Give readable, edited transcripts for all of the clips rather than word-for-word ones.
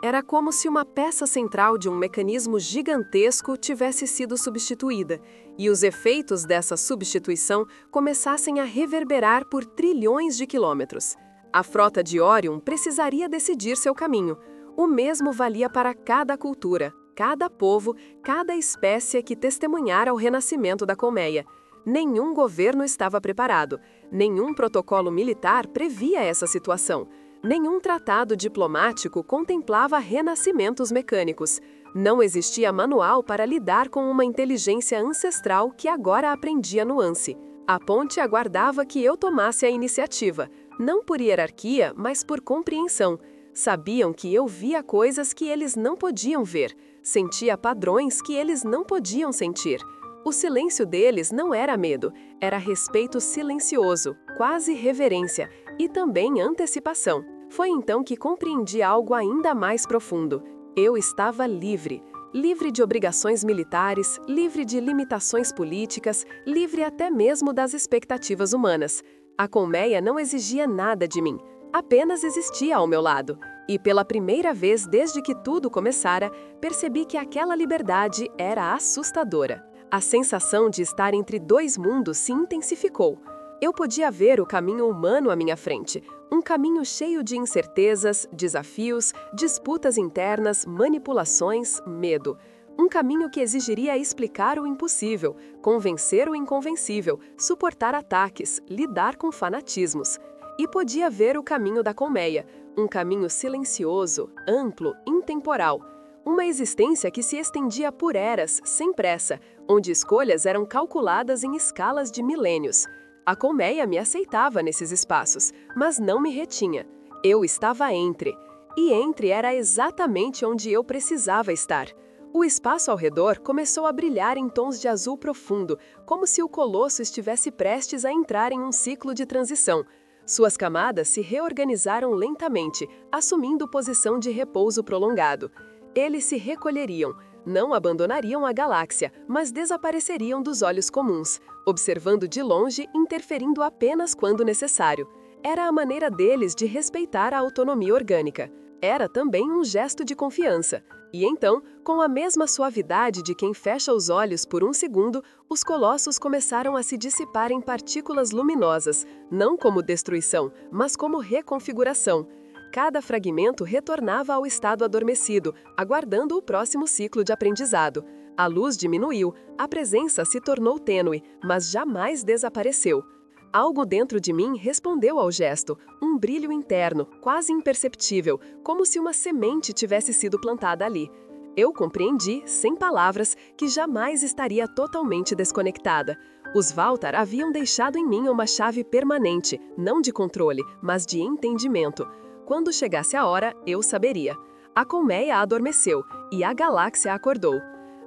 Era como se uma peça central de um mecanismo gigantesco tivesse sido substituída, e os efeitos dessa substituição começassem a reverberar por trilhões de quilômetros. A frota de Orion precisaria decidir seu caminho. O mesmo valia para cada cultura, cada povo, cada espécie que testemunhara o renascimento da colmeia. Nenhum governo estava preparado, nenhum protocolo militar previa essa situação. Nenhum tratado diplomático contemplava renascimentos mecânicos. Não existia manual para lidar com uma inteligência ancestral que agora aprendia nuance. A ponte aguardava que eu tomasse a iniciativa, não por hierarquia, mas por compreensão. Sabiam que eu via coisas que eles não podiam ver, sentia padrões que eles não podiam sentir. O silêncio deles não era medo, era respeito silencioso, quase reverência, e também antecipação. Foi então que compreendi algo ainda mais profundo. Eu estava livre. Livre de obrigações militares, livre de limitações políticas, livre até mesmo das expectativas humanas. A colmeia não exigia nada de mim, apenas existia ao meu lado. E pela primeira vez desde que tudo começara, percebi que aquela liberdade era assustadora. A sensação de estar entre dois mundos se intensificou. Eu podia ver o caminho humano à minha frente, um caminho cheio de incertezas, desafios, disputas internas, manipulações, medo. Um caminho que exigiria explicar o impossível, convencer o inconvencível, suportar ataques, lidar com fanatismos. E podia ver o caminho da colmeia, um caminho silencioso, amplo, intemporal. Uma existência que se estendia por eras, sem pressa, onde escolhas eram calculadas em escalas de milênios. A colmeia me aceitava nesses espaços, mas não me retinha. Eu estava entre. E entre era exatamente onde eu precisava estar. O espaço ao redor começou a brilhar em tons de azul profundo, como se o colosso estivesse prestes a entrar em um ciclo de transição. Suas camadas se reorganizaram lentamente, assumindo posição de repouso prolongado. Eles se recolheriam, não abandonariam a galáxia, mas desapareceriam dos olhos comuns, observando de longe, interferindo apenas quando necessário. Era a maneira deles de respeitar a autonomia orgânica. Era também um gesto de confiança. E então, com a mesma suavidade de quem fecha os olhos por um segundo, os colossos começaram a se dissipar em partículas luminosas, não como destruição, mas como reconfiguração. Cada fragmento retornava ao estado adormecido, aguardando o próximo ciclo de aprendizado. A luz diminuiu, a presença se tornou tênue, mas jamais desapareceu. Algo dentro de mim respondeu ao gesto, um brilho interno, quase imperceptível, como se uma semente tivesse sido plantada ali. Eu compreendi, sem palavras, que jamais estaria totalmente desconectada. Os Valtar haviam deixado em mim uma chave permanente, não de controle, mas de entendimento. Quando chegasse a hora, eu saberia. A colmeia adormeceu e a galáxia acordou.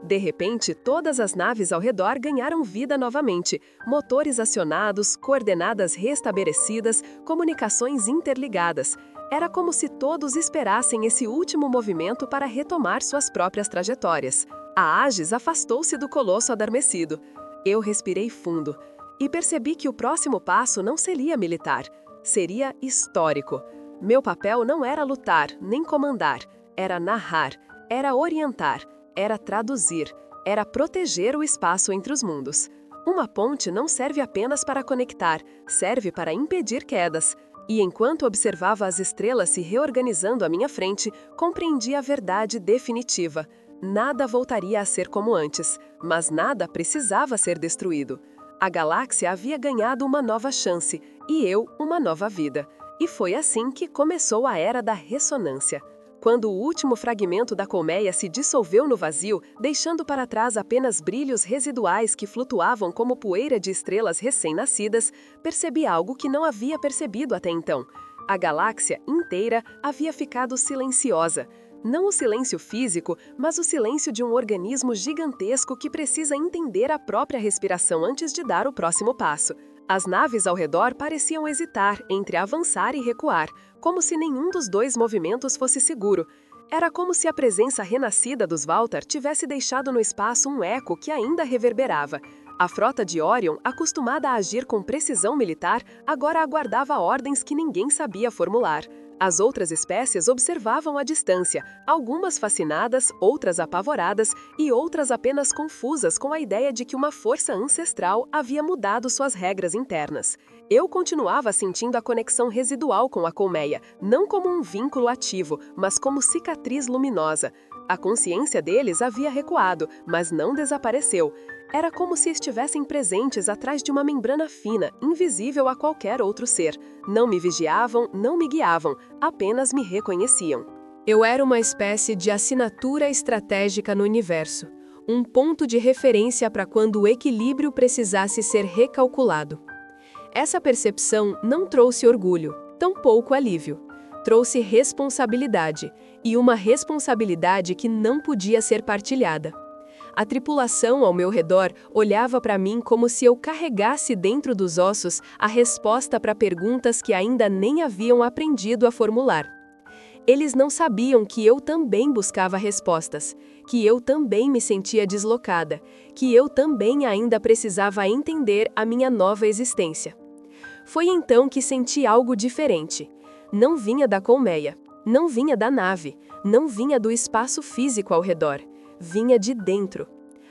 De repente, todas as naves ao redor ganharam vida novamente, motores acionados, coordenadas restabelecidas, comunicações interligadas. Era como se todos esperassem esse último movimento para retomar suas próprias trajetórias. A Aegis afastou-se do colosso adormecido. Eu respirei fundo e percebi que o próximo passo não seria militar, seria histórico. Meu papel não era lutar, nem comandar, era narrar, era orientar, era traduzir, era proteger o espaço entre os mundos. Uma ponte não serve apenas para conectar, serve para impedir quedas. E enquanto observava as estrelas se reorganizando à minha frente, compreendi a verdade definitiva. Nada voltaria a ser como antes, mas nada precisava ser destruído. A galáxia havia ganhado uma nova chance, e eu uma nova vida. E foi assim que começou a Era da Ressonância. Quando o último fragmento da colmeia se dissolveu no vazio, deixando para trás apenas brilhos residuais que flutuavam como poeira de estrelas recém-nascidas, percebi algo que não havia percebido até então. A galáxia inteira havia ficado silenciosa. Não o silêncio físico, mas o silêncio de um organismo gigantesco que precisa entender a própria respiração antes de dar o próximo passo. As naves ao redor pareciam hesitar entre avançar e recuar, como se nenhum dos dois movimentos fosse seguro. Era como se a presença renascida dos Valtar tivesse deixado no espaço um eco que ainda reverberava. A frota de Orion, acostumada a agir com precisão militar, agora aguardava ordens que ninguém sabia formular. As outras espécies observavam à distância, algumas fascinadas, outras apavoradas e outras apenas confusas com a ideia de que uma força ancestral havia mudado suas regras internas. Eu continuava sentindo a conexão residual com a colmeia, não como um vínculo ativo, mas como cicatriz luminosa. A consciência deles havia recuado, mas não desapareceu. Era como se estivessem presentes atrás de uma membrana fina, invisível a qualquer outro ser. Não me vigiavam, não me guiavam, apenas me reconheciam. Eu era uma espécie de assinatura estratégica no universo, um ponto de referência para quando o equilíbrio precisasse ser recalculado. Essa percepção não trouxe orgulho, tampouco alívio. Trouxe responsabilidade, e uma responsabilidade que não podia ser partilhada. A tripulação ao meu redor olhava para mim como se eu carregasse dentro dos ossos a resposta para perguntas que ainda nem haviam aprendido a formular. Eles não sabiam que eu também buscava respostas, que eu também me sentia deslocada, que eu também ainda precisava entender a minha nova existência. Foi então que senti algo diferente. Não vinha da colmeia, não vinha da nave, não vinha do espaço físico ao redor. Vinha de dentro.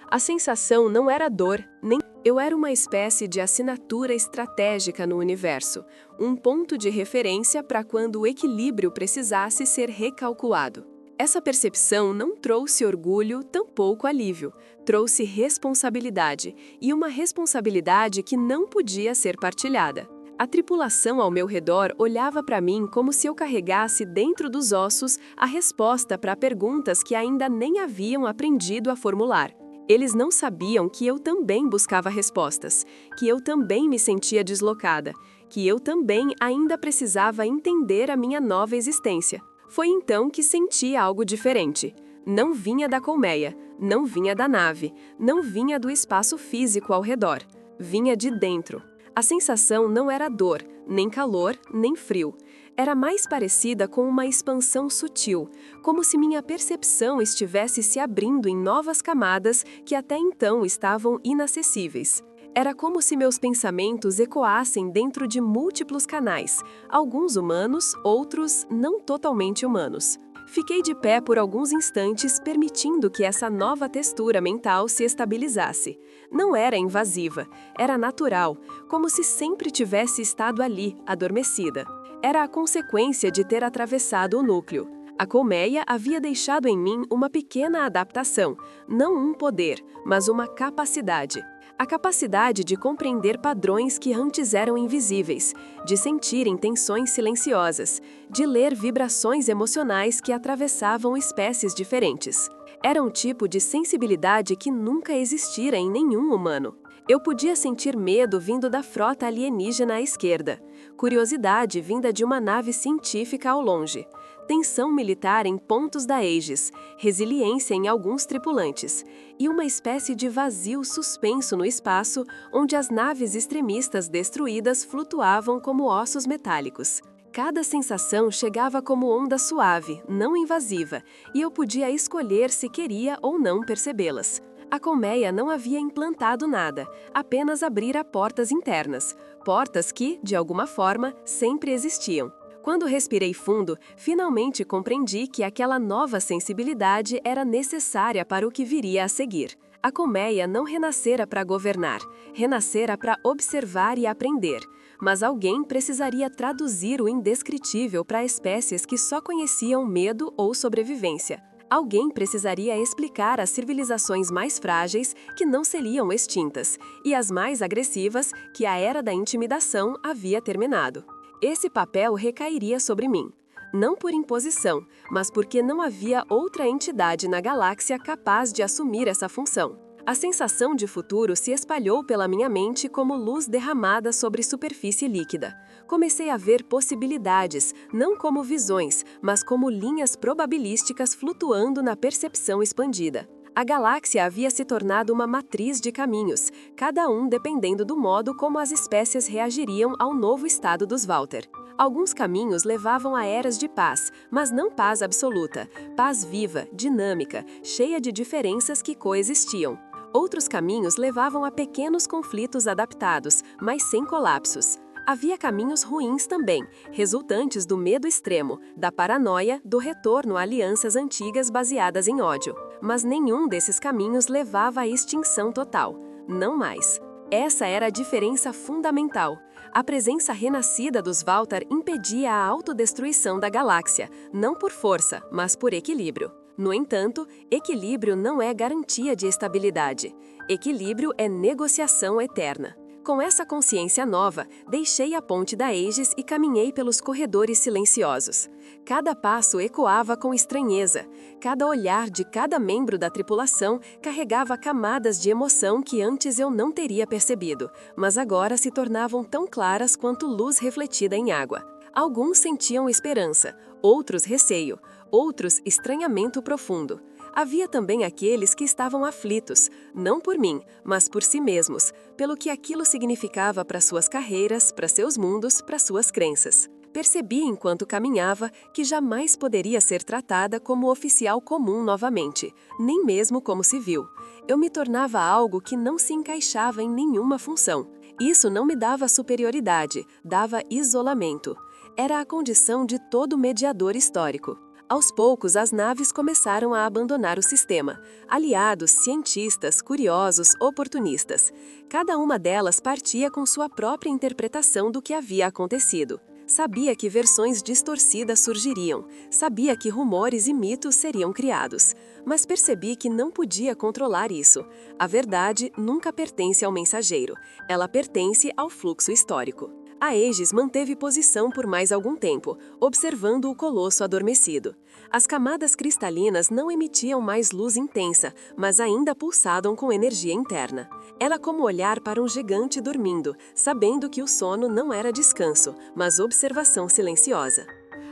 A sensação não era dor, nem... Eu era uma espécie de assinatura estratégica no universo, um ponto de referência para quando o equilíbrio precisasse ser recalculado. Essa percepção não trouxe orgulho, tampouco alívio. Trouxe responsabilidade, e uma responsabilidade que não podia ser partilhada. A tripulação ao meu redor olhava para mim como se eu carregasse dentro dos ossos a resposta para perguntas que ainda nem haviam aprendido a formular. Eles não sabiam que eu também buscava respostas, que eu também me sentia deslocada, que eu também ainda precisava entender a minha nova existência. Foi então que senti algo diferente. Não vinha da colmeia, não vinha da nave, não vinha do espaço físico ao redor. Vinha de dentro. A sensação não era dor, nem calor, nem frio. Era mais parecida com uma expansão sutil, como se minha percepção estivesse se abrindo em novas camadas que até então estavam inacessíveis. Era como se meus pensamentos ecoassem dentro de múltiplos canais, alguns humanos, outros não totalmente humanos. Fiquei de pé por alguns instantes, permitindo que essa nova textura mental se estabilizasse. Não era invasiva, era natural, como se sempre tivesse estado ali, adormecida. Era a consequência de ter atravessado o núcleo. A colmeia havia deixado em mim uma pequena adaptação, não um poder, mas uma capacidade. A capacidade de compreender padrões que antes eram invisíveis, de sentir intenções silenciosas, de ler vibrações emocionais que atravessavam espécies diferentes. Era um tipo de sensibilidade que nunca existira em nenhum humano. Eu podia sentir medo vindo da frota alienígena à esquerda, curiosidade vinda de uma nave científica ao longe, tensão militar em pontos da Aegis, resiliência em alguns tripulantes, e uma espécie de vazio suspenso no espaço onde as naves extremistas destruídas flutuavam como ossos metálicos. Cada sensação chegava como onda suave, não invasiva, e eu podia escolher se queria ou não percebê-las. A colmeia não havia implantado nada, apenas abrira portas internas, portas que, de alguma forma, sempre existiam. Quando respirei fundo, finalmente compreendi que aquela nova sensibilidade era necessária para o que viria a seguir. A colmeia não renascera para governar, renascera para observar e aprender. Mas alguém precisaria traduzir o indescritível para espécies que só conheciam medo ou sobrevivência. Alguém precisaria explicar às civilizações mais frágeis que não seriam extintas, e às mais agressivas que a era da intimidação havia terminado. Esse papel recairia sobre mim. Não por imposição, mas porque não havia outra entidade na galáxia capaz de assumir essa função. A sensação de futuro se espalhou pela minha mente como luz derramada sobre superfície líquida. Comecei a ver possibilidades, não como visões, mas como linhas probabilísticas flutuando na percepção expandida. A galáxia havia se tornado uma matriz de caminhos, cada um dependendo do modo como as espécies reagiriam ao novo estado dos Walter. Alguns caminhos levavam a eras de paz, mas não paz absoluta, paz viva, dinâmica, cheia de diferenças que coexistiam. Outros caminhos levavam a pequenos conflitos adaptados, mas sem colapsos. Havia caminhos ruins também, resultantes do medo extremo, da paranoia, do retorno a alianças antigas baseadas em ódio. Mas nenhum desses caminhos levava à extinção total. Não mais. Essa era a diferença fundamental. A presença renascida dos Valtar impedia a autodestruição da galáxia, não por força, mas por equilíbrio. No entanto, equilíbrio não é garantia de estabilidade. Equilíbrio é negociação eterna. Com essa consciência nova, deixei a ponte da Aegis e caminhei pelos corredores silenciosos. Cada passo ecoava com estranheza. Cada olhar de cada membro da tripulação carregava camadas de emoção que antes eu não teria percebido, mas agora se tornavam tão claras quanto luz refletida em água. Alguns sentiam esperança, outros receio, outros estranhamento profundo. Havia também aqueles que estavam aflitos, não por mim, mas por si mesmos, pelo que aquilo significava para suas carreiras, para seus mundos, para suas crenças. Percebi enquanto caminhava que jamais poderia ser tratada como oficial comum novamente, nem mesmo como civil. Eu me tornava algo que não se encaixava em nenhuma função. Isso não me dava superioridade, dava isolamento. Era a condição de todo mediador histórico. Aos poucos, as naves começaram a abandonar o sistema. Aliados, cientistas, curiosos, oportunistas. Cada uma delas partia com sua própria interpretação do que havia acontecido. Sabia que versões distorcidas surgiriam. Sabia que rumores e mitos seriam criados. Mas percebi que não podia controlar isso. A verdade nunca pertence ao mensageiro. Ela pertence ao fluxo histórico. A Aegis manteve posição por mais algum tempo, observando o colosso adormecido. As camadas cristalinas não emitiam mais luz intensa, mas ainda pulsavam com energia interna. Era como olhar para um gigante dormindo, sabendo que o sono não era descanso, mas observação silenciosa.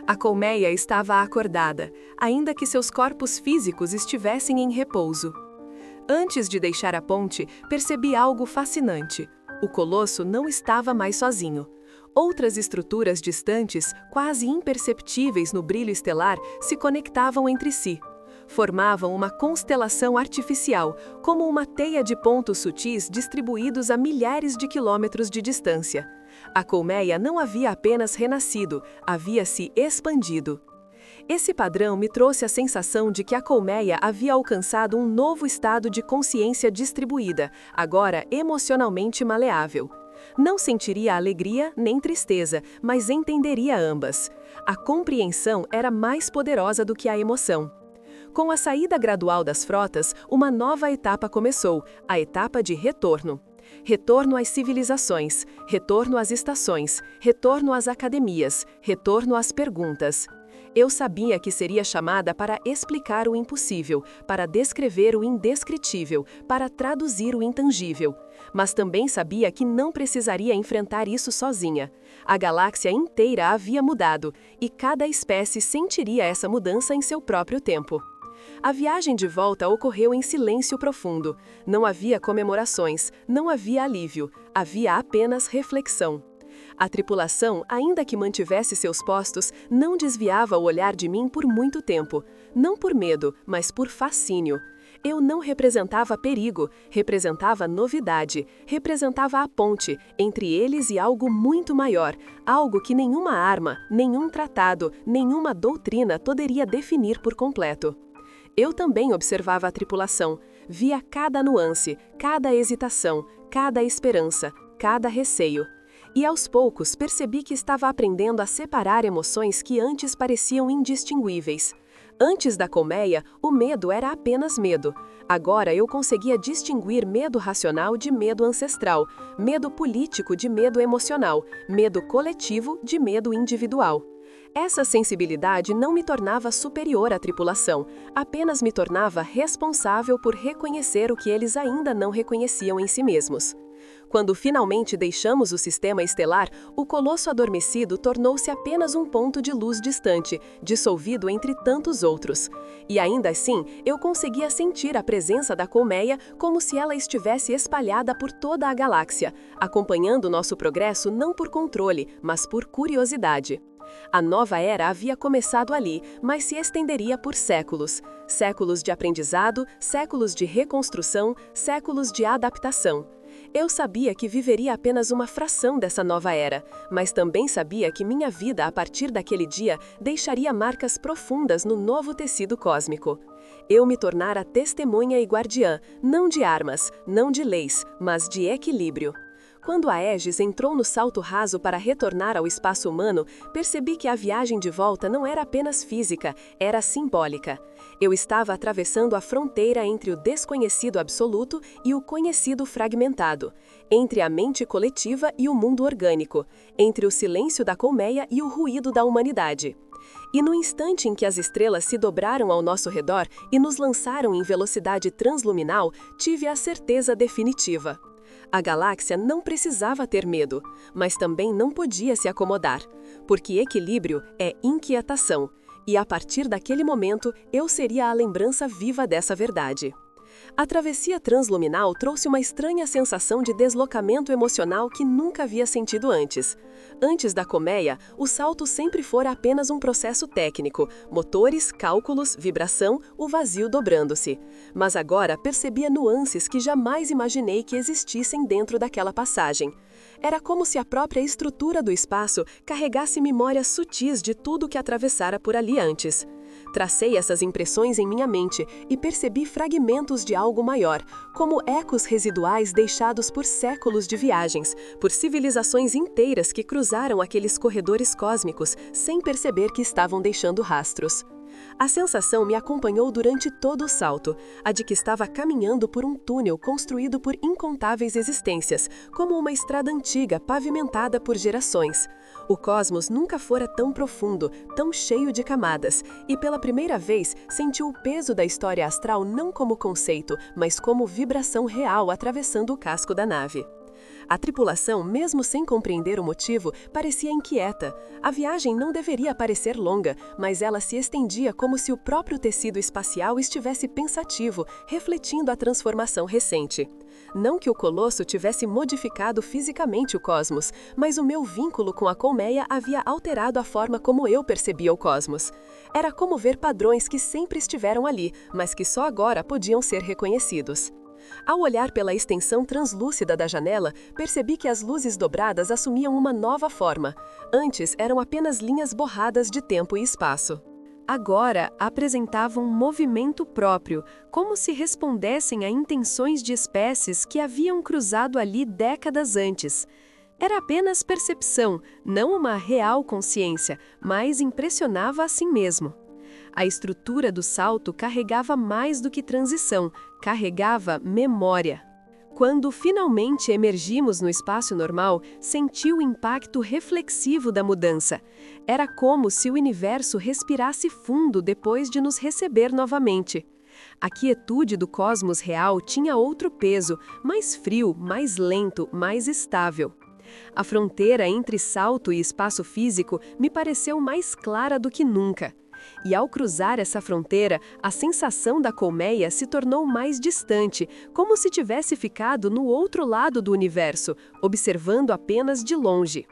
A colmeia estava acordada, ainda que seus corpos físicos estivessem em repouso. Antes de deixar a ponte, percebi algo fascinante. O colosso não estava mais sozinho. Outras estruturas distantes, quase imperceptíveis no brilho estelar, se conectavam entre si. Formavam uma constelação artificial, como uma teia de pontos sutis distribuídos a milhares de quilômetros de distância. A colmeia não havia apenas renascido, havia se expandido. Esse padrão me trouxe a sensação de que a colmeia havia alcançado um novo estado de consciência distribuída, agora emocionalmente maleável. Não sentiria alegria nem tristeza, mas entenderia ambas. A compreensão era mais poderosa do que a emoção. Com a saída gradual das frotas, uma nova etapa começou, a etapa de retorno. Retorno às civilizações, retorno às estações, retorno às academias, retorno às perguntas. Eu sabia que seria chamada para explicar o impossível, para descrever o indescritível, para traduzir o intangível. Mas também sabia que não precisaria enfrentar isso sozinha. A galáxia inteira havia mudado, e cada espécie sentiria essa mudança em seu próprio tempo. A viagem de volta ocorreu em silêncio profundo. Não havia comemorações, não havia alívio, havia apenas reflexão. A tripulação, ainda que mantivesse seus postos, não desviava o olhar de mim por muito tempo. Não por medo, mas por fascínio. Eu não representava perigo, representava novidade, representava a ponte entre eles e algo muito maior, algo que nenhuma arma, nenhum tratado, nenhuma doutrina poderia definir por completo. Eu também observava a tripulação, via cada nuance, cada hesitação, cada esperança, cada receio. E aos poucos percebi que estava aprendendo a separar emoções que antes pareciam indistinguíveis. Antes da colmeia, o medo era apenas medo. Agora eu conseguia distinguir medo racional de medo ancestral, medo político de medo emocional, medo coletivo de medo individual. Essa sensibilidade não me tornava superior à tripulação, apenas me tornava responsável por reconhecer o que eles ainda não reconheciam em si mesmos. Quando finalmente deixamos o sistema estelar, o colosso adormecido tornou-se apenas um ponto de luz distante, dissolvido entre tantos outros. E ainda assim, eu conseguia sentir a presença da colmeia como se ela estivesse espalhada por toda a galáxia, acompanhando nosso progresso não por controle, mas por curiosidade. A nova era havia começado ali, mas se estenderia por séculos. Séculos de aprendizado, séculos de reconstrução, séculos de adaptação. Eu sabia que viveria apenas uma fração dessa nova era, mas também sabia que minha vida a partir daquele dia deixaria marcas profundas no novo tecido cósmico. Eu me tornara testemunha e guardiã, não de armas, não de leis, mas de equilíbrio. Quando a Aegis entrou no salto raso para retornar ao espaço humano, percebi que a viagem de volta não era apenas física, era simbólica. Eu estava atravessando a fronteira entre o desconhecido absoluto e o conhecido fragmentado, entre a mente coletiva e o mundo orgânico, entre o silêncio da colmeia e o ruído da humanidade. E no instante em que as estrelas se dobraram ao nosso redor e nos lançaram em velocidade transluminal, tive a certeza definitiva. A galáxia não precisava ter medo, mas também não podia se acomodar, porque equilíbrio é inquietação, e a partir daquele momento eu seria a lembrança viva dessa verdade. A travessia transluminal trouxe uma estranha sensação de deslocamento emocional que nunca havia sentido antes. Antes da colmeia, o salto sempre fora apenas um processo técnico, motores, cálculos, vibração, o vazio dobrando-se. Mas agora percebia nuances que jamais imaginei que existissem dentro daquela passagem. Era como se a própria estrutura do espaço carregasse memórias sutis de tudo que atravessara por ali antes. Tracei essas impressões em minha mente e percebi fragmentos de algo maior, como ecos residuais deixados por séculos de viagens, por civilizações inteiras que cruzaram aqueles corredores cósmicos sem perceber que estavam deixando rastros. A sensação me acompanhou durante todo o salto, a de que estava caminhando por um túnel construído por incontáveis existências, como uma estrada antiga pavimentada por gerações. O cosmos nunca fora tão profundo, tão cheio de camadas, e pela primeira vez senti o peso da história astral não como conceito, mas como vibração real atravessando o casco da nave. A tripulação, mesmo sem compreender o motivo, parecia inquieta. A viagem não deveria parecer longa, mas ela se estendia como se o próprio tecido espacial estivesse pensativo, refletindo a transformação recente. Não que o colosso tivesse modificado fisicamente o cosmos, mas o meu vínculo com a colmeia havia alterado a forma como eu percebia o cosmos. Era como ver padrões que sempre estiveram ali, mas que só agora podiam ser reconhecidos. Ao olhar pela extensão translúcida da janela, percebi que as luzes dobradas assumiam uma nova forma. Antes eram apenas linhas borradas de tempo e espaço. Agora apresentavam um movimento próprio, como se respondessem a intenções de espécies que haviam cruzado ali décadas antes. Era apenas percepção, não uma real consciência, mas impressionava a si mesmo. A estrutura do salto carregava mais do que transição, carregava memória. Quando finalmente emergimos no espaço normal, senti o impacto reflexivo da mudança. Era como se o universo respirasse fundo depois de nos receber novamente. A quietude do cosmos real tinha outro peso, mais frio, mais lento, mais estável. A fronteira entre salto e espaço físico me pareceu mais clara do que nunca. E ao cruzar essa fronteira, a sensação da colmeia se tornou mais distante, como se tivesse ficado no outro lado do universo, observando apenas de longe.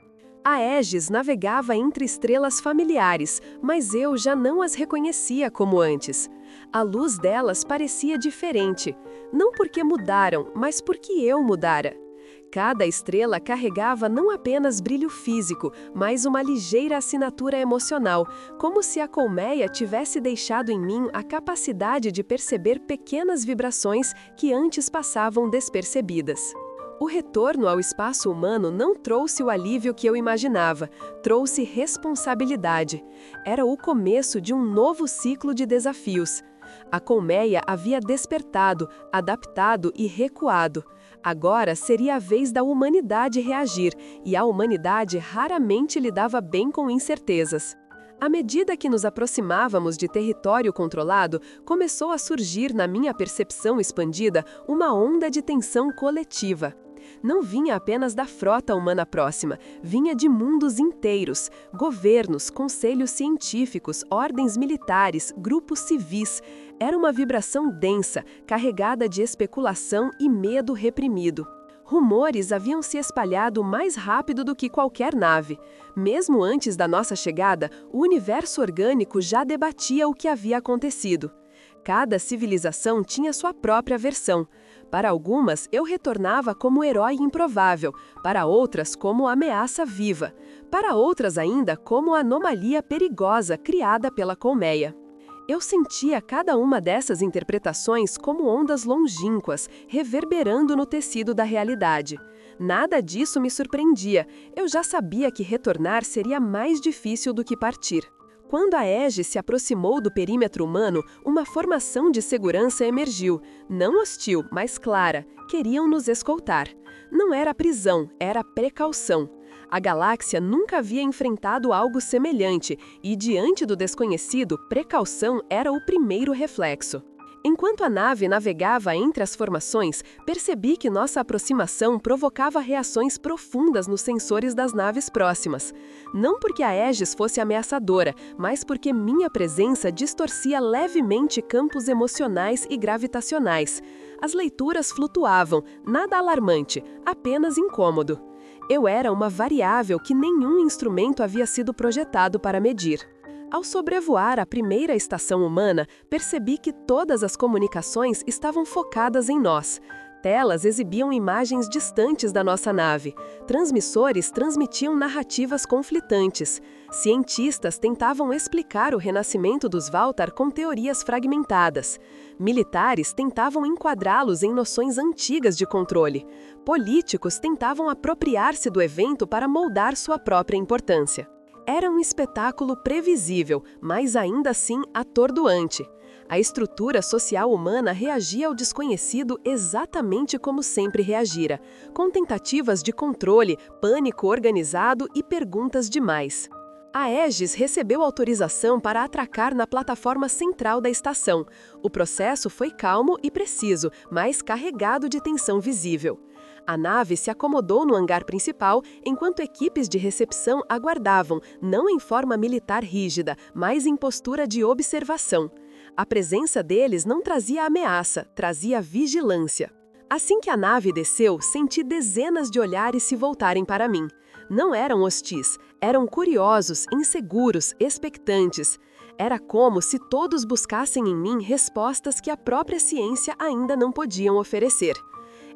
A Aegis navegava entre estrelas familiares, mas eu já não as reconhecia como antes. A luz delas parecia diferente, não porque mudaram, mas porque eu mudara. Cada estrela carregava não apenas brilho físico, mas uma ligeira assinatura emocional, como se a colmeia tivesse deixado em mim a capacidade de perceber pequenas vibrações que antes passavam despercebidas. O retorno ao espaço humano não trouxe o alívio que eu imaginava, trouxe responsabilidade. Era o começo de um novo ciclo de desafios. A colmeia havia despertado, adaptado e recuado. Agora seria a vez da humanidade reagir, e a humanidade raramente lidava bem com incertezas. À medida que nos aproximávamos de território controlado, começou a surgir na minha percepção expandida uma onda de tensão coletiva. Não vinha apenas da frota humana próxima, vinha de mundos inteiros, governos, conselhos científicos, ordens militares, grupos civis. Era uma vibração densa, carregada de especulação e medo reprimido. Rumores haviam se espalhado mais rápido do que qualquer nave. Mesmo antes da nossa chegada, o universo orgânico já debatia o que havia acontecido. Cada civilização tinha sua própria versão. Para algumas, eu retornava como herói improvável, para outras como ameaça viva, para outras ainda como anomalia perigosa criada pela colmeia. Eu sentia cada uma dessas interpretações como ondas longínquas, reverberando no tecido da realidade. Nada disso me surpreendia, eu já sabia que retornar seria mais difícil do que partir. Quando a Aegis se aproximou do perímetro humano, uma formação de segurança emergiu, não hostil, mas clara. Queriam nos escoltar. Não era prisão, era precaução. A galáxia nunca havia enfrentado algo semelhante, e diante do desconhecido, precaução era o primeiro reflexo. Enquanto a nave navegava entre as formações, percebi que nossa aproximação provocava reações profundas nos sensores das naves próximas. Não porque a Aegis fosse ameaçadora, mas porque minha presença distorcia levemente campos emocionais e gravitacionais. As leituras flutuavam, nada alarmante, apenas incômodo. Eu era uma variável que nenhum instrumento havia sido projetado para medir. Ao sobrevoar a primeira estação humana, percebi que todas as comunicações estavam focadas em nós. Telas exibiam imagens distantes da nossa nave. Transmissores transmitiam narrativas conflitantes. Cientistas tentavam explicar o renascimento dos Valtar com teorias fragmentadas. Militares tentavam enquadrá-los em noções antigas de controle. Políticos tentavam apropriar-se do evento para moldar sua própria importância. Era um espetáculo previsível, mas ainda assim atordoante. A estrutura social humana reagia ao desconhecido exatamente como sempre reagira, com tentativas de controle, pânico organizado e perguntas demais. A Aegis recebeu autorização para atracar na plataforma central da estação. O processo foi calmo e preciso, mas carregado de tensão visível. A nave se acomodou no hangar principal, enquanto equipes de recepção aguardavam, não em forma militar rígida, mas em postura de observação. A presença deles não trazia ameaça, trazia vigilância. Assim que a nave desceu, senti dezenas de olhares se voltarem para mim. Não eram hostis, eram curiosos, inseguros, expectantes. Era como se todos buscassem em mim respostas que a própria ciência ainda não podiam oferecer.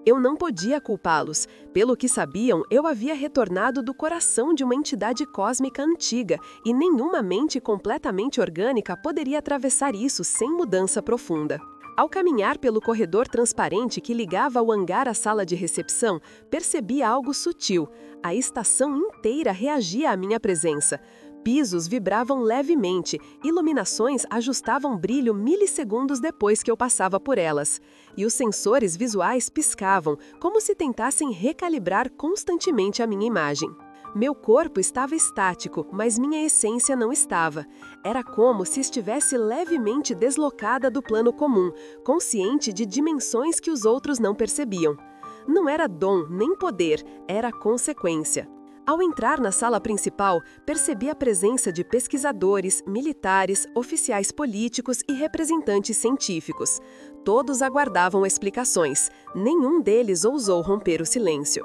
Eu não podia culpá-los. Pelo que sabiam, eu havia retornado do coração de uma entidade cósmica antiga, e nenhuma mente completamente orgânica poderia atravessar isso sem mudança profunda. Ao caminhar pelo corredor transparente que ligava o hangar à sala de recepção, percebi algo sutil. A estação inteira reagia à minha presença. Pisos vibravam levemente, iluminações ajustavam brilho milissegundos depois que eu passava por elas. E os sensores visuais piscavam, como se tentassem recalibrar constantemente a minha imagem. Meu corpo estava estático, mas minha essência não estava. Era como se estivesse levemente deslocada do plano comum, consciente de dimensões que os outros não percebiam. Não era dom nem poder, era consequência. Ao entrar na sala principal, percebi a presença de pesquisadores, militares, oficiais políticos e representantes científicos. Todos aguardavam explicações. Nenhum deles ousou romper o silêncio.